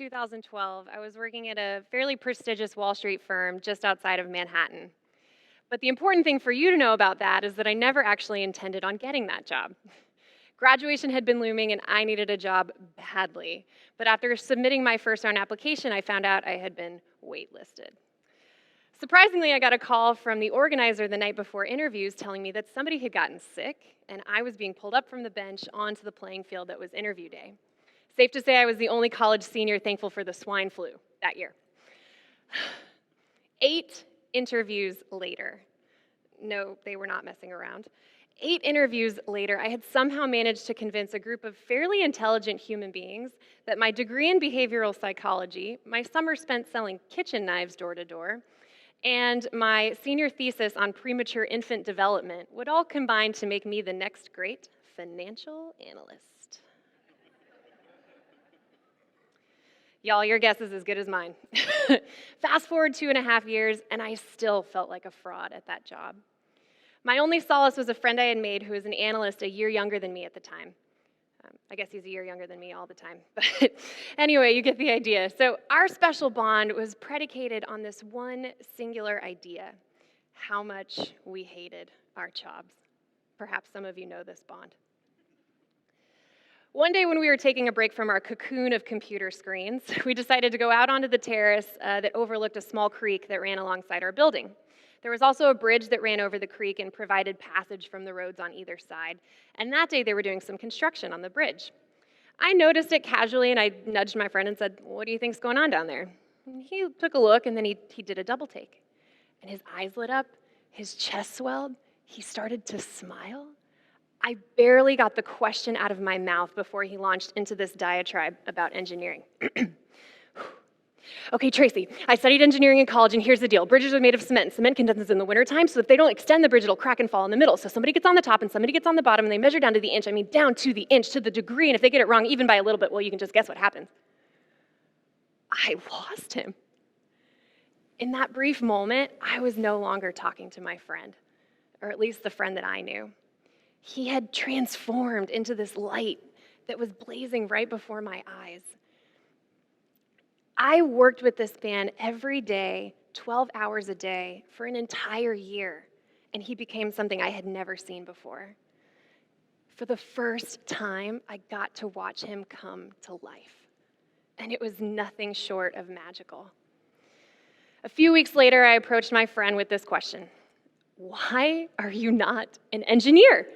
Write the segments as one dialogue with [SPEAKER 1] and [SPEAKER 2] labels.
[SPEAKER 1] 2012, I was working at a fairly prestigious Wall Street firm just outside of Manhattan. But the important thing for you to know about that is that I never actually intended on getting that job. Graduation had been looming and I needed a job badly. But after submitting my first round application, I found out I had been waitlisted. Surprisingly, I got a call from the organizer the night before interviews telling me that somebody had gotten sick and I was being pulled up from the bench onto the playing field that was interview day. Safe to say I was the only college senior thankful for the swine flu that year. 8 interviews later, no, they were not messing around. 8 interviews later, I had somehow managed to convince a group of fairly intelligent human beings that my degree in behavioral psychology, my summer spent selling kitchen knives door to door, and my senior thesis on premature infant development would all combine to make me the next great financial analyst. Y'all, your guess is as good as mine. Fast forward 2.5 years, and I still felt like a fraud at that job. My only solace was a friend I had made who was an analyst a year younger than me at the time. I guess he's a year younger than me all the time. But anyway, you get the idea. So our special bond was predicated on this one singular idea: how much we hated our jobs. Perhaps some of you know this bond. One day when we were taking a break from our cocoon of computer screens, we decided to go out onto the terrace that overlooked a small creek that ran alongside our building. There was also a bridge that ran over the creek and provided passage from the roads on either side. And that day they were doing some construction on the bridge. I noticed it casually and I nudged my friend and said, "What do you think's going on down there?" And he took a look and then he did a double take. And his eyes lit up, his chest swelled, he started to smile. I barely got the question out of my mouth before he launched into this diatribe about engineering. "Okay, Tracy, I studied engineering in college, and here's the deal. Bridges are made of cement, and cement condenses in the wintertime, so if they don't extend the bridge, it'll crack and fall in the middle. So somebody gets on the top, and somebody gets on the bottom, and they measure down to the inch, down to the inch, to the degree, and if they get it wrong even by a little bit, well, you can just guess what happens." I lost him. In that brief moment, I was no longer talking to my friend, or at least the friend that I knew. He had transformed into this light that was blazing right before my eyes. I worked with this man every day, 12 hours a day, for an entire year, and he became something I had never seen before. For the first time, I got to watch him come to life, and it was nothing short of magical. A few weeks later, I approached my friend with this question: "Why are you not an engineer?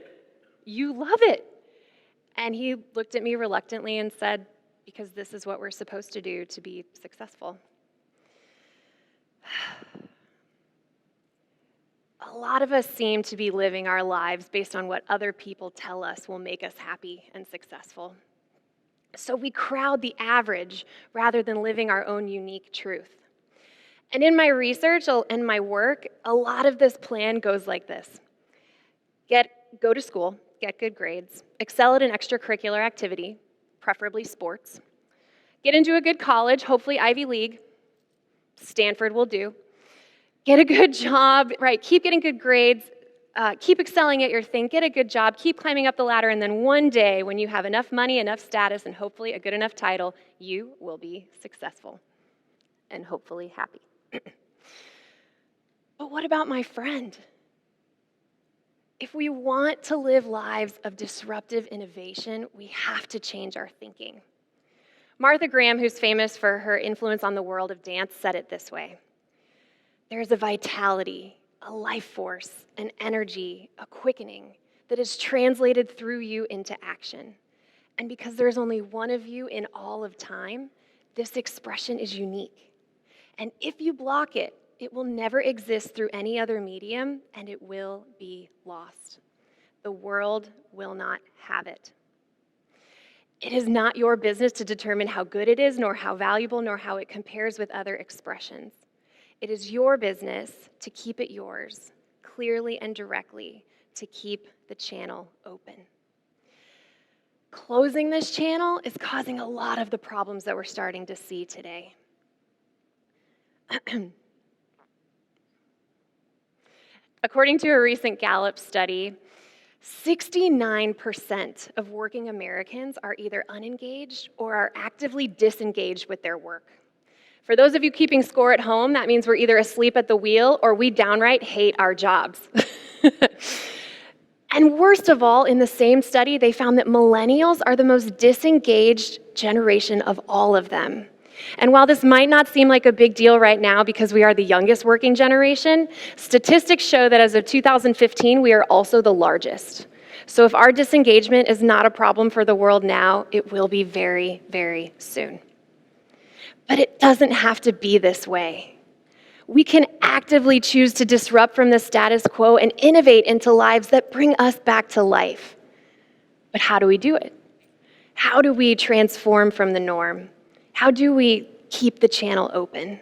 [SPEAKER 1] You love it." And he looked at me reluctantly and said, "Because this is what we're supposed to do to be successful." A lot of us seem to be living our lives based on what other people tell us will make us happy and successful. So we crowd the average rather than living our own unique truth. And in my research and my work, a lot of this plan goes like this: go to school, get good grades, excel at an extracurricular activity, preferably sports, get into a good college, hopefully Ivy League, Stanford will do, get a good job, right, keep getting good grades, keep excelling at your thing, get a good job, keep climbing up the ladder, and then one day when you have enough money, enough status, and hopefully a good enough title, you will be successful and hopefully happy. But what about my friend? If we want to live lives of disruptive innovation, we have to change our thinking. Martha Graham, who's famous for her influence on the world of dance, said it this way: "There's a vitality, a life force, an energy, a quickening that is translated through you into action. And because there's only one of you in all of time, this expression is unique. And if you block it, it will never exist through any other medium, and it will be lost. The world will not have it. It is not your business to determine how good it is, nor how valuable, nor how it compares with other expressions. It is your business to keep it yours, clearly and directly, to keep the channel open." Closing this channel is causing a lot of the problems that we're starting to see today. According to a recent Gallup study, 69% of working Americans are either unengaged or are actively disengaged with their work. For those of you keeping score at home, that means we're either asleep at the wheel or we downright hate our jobs. And worst of all, in the same study, they found that millennials are the most disengaged generation of all of them. And while this might not seem like a big deal right now because we are the youngest working generation, statistics show that as of 2015, we are also the largest. So if our disengagement is not a problem for the world now, it will be very, very soon. But it doesn't have to be this way. We can actively choose to disrupt from the status quo and innovate into lives that bring us back to life. But how do we do it? How do we transform from the norm? How do we keep the channel open?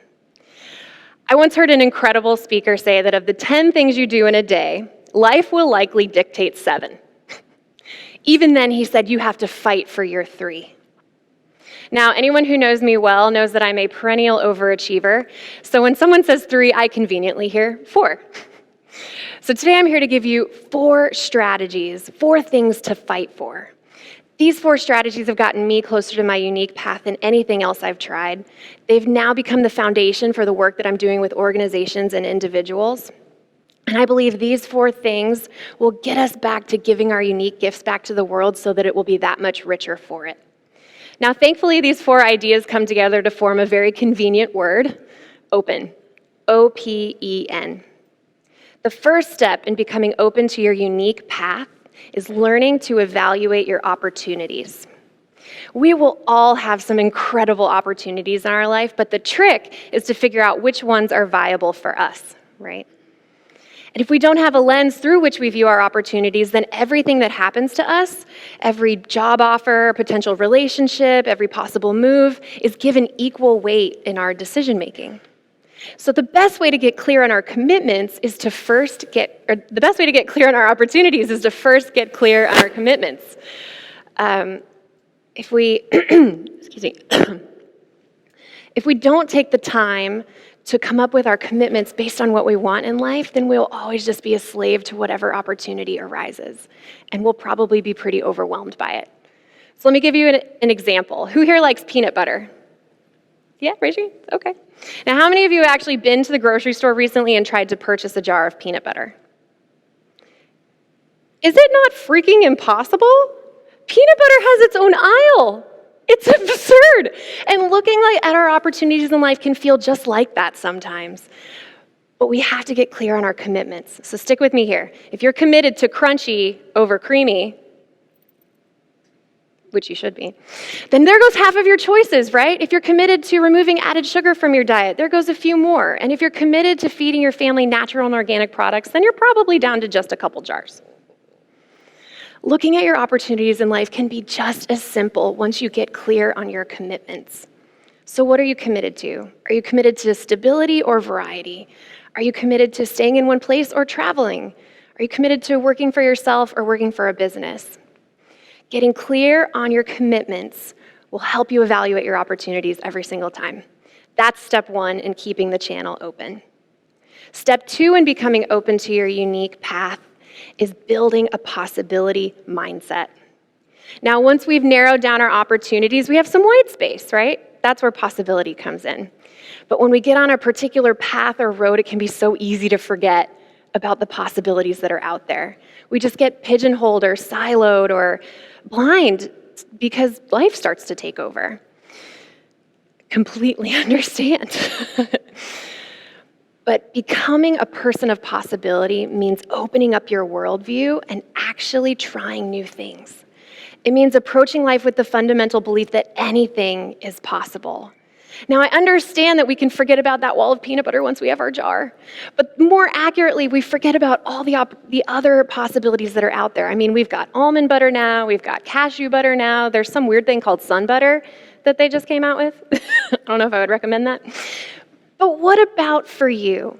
[SPEAKER 1] I once heard an incredible speaker say that of the 10 things you do in a day, life will likely dictate 7. Even then, he said you have to fight for your 3. Now, anyone who knows me well knows that I'm a perennial overachiever. So when someone says 3, I conveniently hear 4. So today I'm here to give you 4 strategies, 4 things to fight for. These 4 strategies have gotten me closer to my unique path than anything else I've tried. They've now become the foundation for the work that I'm doing with organizations and individuals. And I believe these 4 things will get us back to giving our unique gifts back to the world so that it will be that much richer for it. Now, thankfully, these 4 ideas come together to form a very convenient word, open, O-P-E-N. The first step in becoming open to your unique path is learning to evaluate your opportunities. We will all have some incredible opportunities in our life, but the trick is to figure out which ones are viable for us, right? And if we don't have a lens through which we view our opportunities, then everything that happens to us, every job offer, potential relationship, every possible move, is given equal weight in our decision making. So the best way to get clear on our commitments is to first get, or the best way to get clear on our opportunities is to first get clear on our commitments. If we, excuse me, if we don't take the time to come up with our commitments based on what we want in life, then we'll always just be a slave to whatever opportunity arises. And we'll probably be pretty overwhelmed by it. So let me give you an example. Who here likes peanut butter? Yeah, raise your hand. Okay. Now, how many of you have actually been to the grocery store recently and tried to purchase a jar of peanut butter? Is it not freaking impossible? Peanut butter has its own aisle. It's absurd. And looking at our opportunities in life can feel just like that sometimes. But we have to get clear on our commitments. So stick with me here. If you're committed to crunchy over creamy, which you should be, then there goes half of your choices, right? If you're committed to removing added sugar from your diet, there goes a few more. And if you're committed to feeding your family natural and organic products, then you're probably down to just a couple jars. Looking at your opportunities in life can be just as simple once you get clear on your commitments. So what are you committed to? Are you committed to stability or variety? Are you committed to staying in one place or traveling? Are you committed to working for yourself or working for a business? Getting clear on your commitments will help you evaluate your opportunities every single time. That's step 1 in keeping the channel open. Step 2 in becoming open to your unique path is building a possibility mindset. Now, once we've narrowed down our opportunities, we have some white space, right? That's where possibility comes in. But when we get on a particular path or road, it can be so easy to forget about the possibilities that are out there. We just get pigeonholed or siloed or blind because life starts to take over. Completely understand. But becoming a person of possibility means opening up your worldview and actually trying new things. It means approaching life with the fundamental belief that anything is possible. Now, I understand that we can forget about that wall of peanut butter once we have our jar, but more accurately, we forget about all the other possibilities that are out there. I mean, we've got almond butter now, we've got cashew butter now, there's some weird thing called sun butter that they just came out with. I don't know if I would recommend that. But what about for you?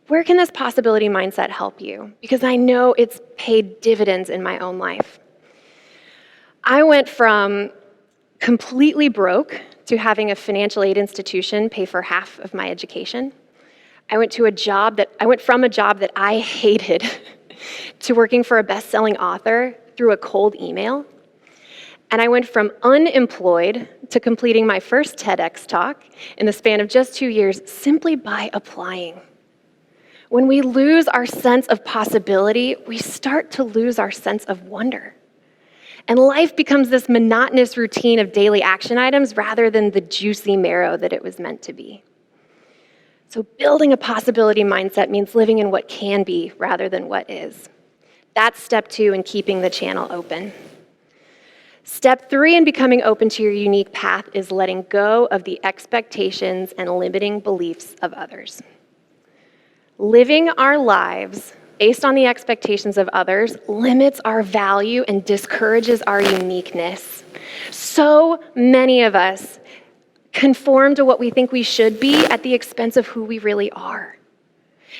[SPEAKER 1] Where can this possibility mindset help you? Because I know it's paid dividends in my own life. I went from completely broke to having a financial aid institution pay for half of my education. I went from a job that I hated to working for a best-selling author through a cold email. And I went from unemployed to completing my first TEDx talk in the span of just 2 years simply by applying. When we lose our sense of possibility, we start to lose our sense of wonder. And life becomes this monotonous routine of daily action items rather than the juicy marrow that it was meant to be. So building a possibility mindset means living in what can be rather than what is. That's step 2 in keeping the channel open. Step 3 in becoming open to your unique path is letting go of the expectations and limiting beliefs of others. Living our lives based on the expectations of others limits our value and discourages our uniqueness. So many of us conform to what we think we should be at the expense of who we really are.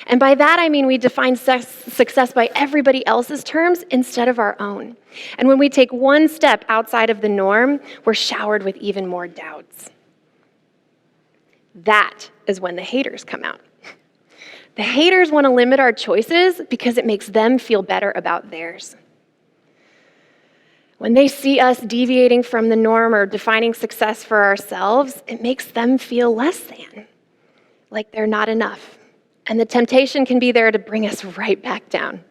[SPEAKER 1] And by that, I mean we define success by everybody else's terms instead of our own. And when we take one step outside of the norm, we're showered with even more doubts. That is when the haters come out. The haters want to limit our choices because it makes them feel better about theirs. When they see us deviating from the norm or defining success for ourselves, it makes them feel less than, like they're not enough. And the temptation can be there to bring us right back down.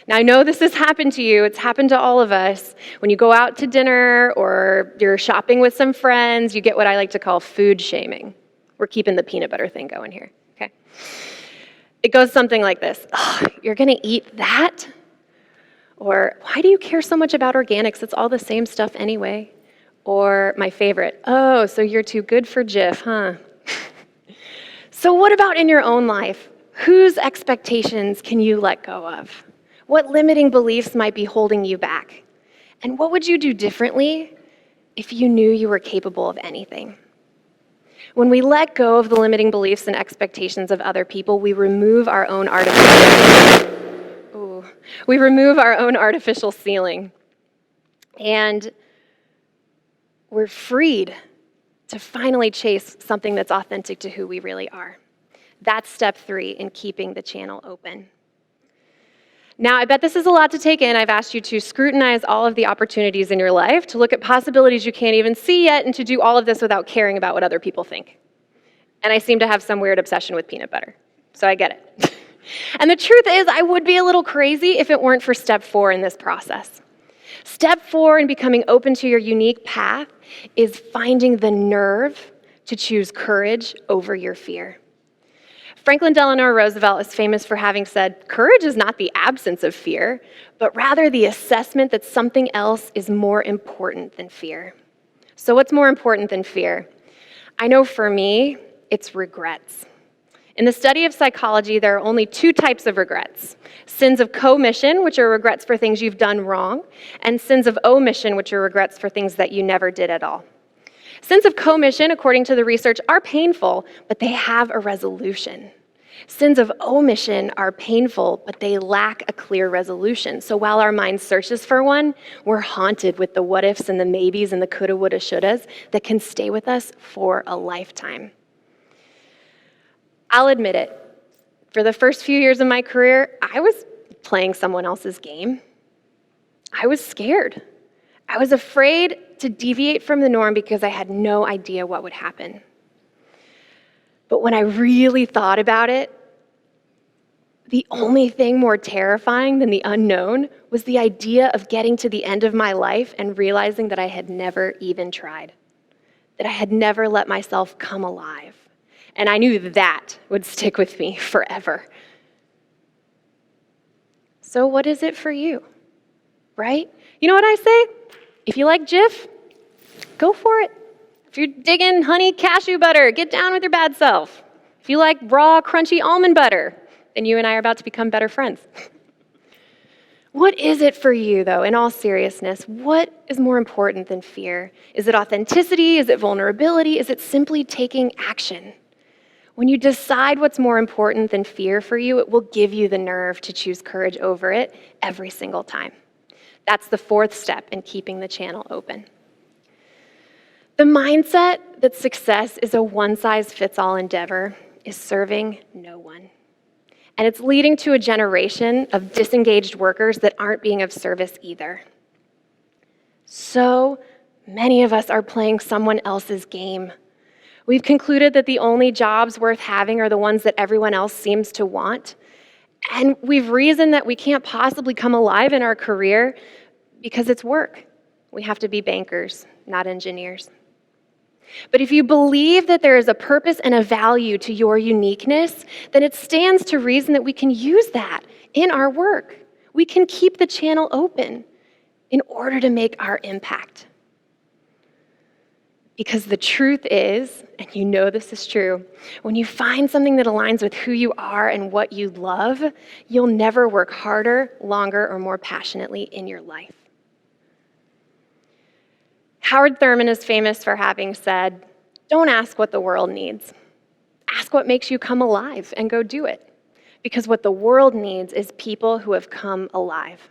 [SPEAKER 1] Now, I know this has happened to you. It's happened to all of us. When you go out to dinner or you're shopping with some friends, you get what I like to call food shaming. We're keeping the peanut butter thing going here, okay? It goes something like this. Oh, you're going to eat that? Or, why do you care so much about organics? It's all the same stuff anyway. Or, my favorite, oh, so you're too good for Jif, huh? So what about in your own life? Whose expectations can you let go of? What limiting beliefs might be holding you back? And what would you do differently if you knew you were capable of anything? When we let go of the limiting beliefs and expectations of other people, we remove our own artificial ceiling. And we're freed to finally chase something that's authentic to who we really are. That's step 3 in keeping the channel open. Now, I bet this is a lot to take in. I've asked you to scrutinize all of the opportunities in your life, to look at possibilities you can't even see yet, and to do all of this without caring about what other people think. And I seem to have some weird obsession with peanut butter, so I get it. And the truth is, I would be a little crazy if it weren't for step 4 in this process. Step 4 in becoming open to your unique path is finding the nerve to choose courage over your fear. Franklin Delano Roosevelt is famous for having said, courage is not the absence of fear, but rather the assessment that something else is more important than fear. So what's more important than fear? I know for me, it's regrets. In the study of psychology, there are only 2 types of regrets. Sins of commission, which are regrets for things you've done wrong, and sins of omission, which are regrets for things that you never did at all. Sins of commission, according to the research, are painful, but they have a resolution. Sins of omission are painful, but they lack a clear resolution. So while our mind searches for one, we're haunted with the what ifs and the maybes and the coulda, woulda, shouldas that can stay with us for a lifetime. I'll admit it, for the first few years of my career, I was playing someone else's game. I was scared. I was afraid to deviate from the norm because I had no idea what would happen. But when I really thought about it, the only thing more terrifying than the unknown was the idea of getting to the end of my life and realizing that I had never even tried, that I had never let myself come alive. And I knew that would stick with me forever. So what is it for you, right? You know what I say? If you like Jif, go for it. If you're digging honey cashew butter, get down with your bad self. If you like raw, crunchy almond butter, then you and I are about to become better friends. What is it for you, though, in all seriousness? What is more important than fear? Is it authenticity? Is it vulnerability? Is it simply taking action? When you decide what's more important than fear for you, it will give you the nerve to choose courage over it every single time. That's the 4th step in keeping the channel open. The mindset that success is a one-size-fits-all endeavor is serving no one. And it's leading to a generation of disengaged workers that aren't being of service either. So many of us are playing someone else's game. We've concluded that the only jobs worth having are the ones that everyone else seems to want. And we've reasoned that we can't possibly come alive in our career because it's work. We have to be bankers, not engineers. But if you believe that there is a purpose and a value to your uniqueness, then it stands to reason that we can use that in our work. We can keep the channel open in order to make our impact. Because the truth is, and you know this is true, when you find something that aligns with who you are and what you love, you'll never work harder, longer, or more passionately in your life. Howard Thurman is famous for having said, "Don't ask what the world needs. Ask what makes you come alive and go do it." Because what the world needs is people who have come alive.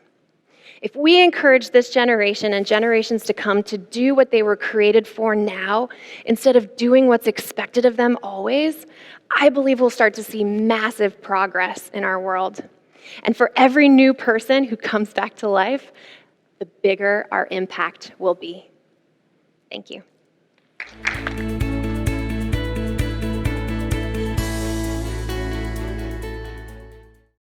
[SPEAKER 1] If we encourage this generation and generations to come to do what they were created for now, instead of doing what's expected of them always, I believe we'll start to see massive progress in our world. And for every new person who comes back to life, the bigger our impact will be. Thank you.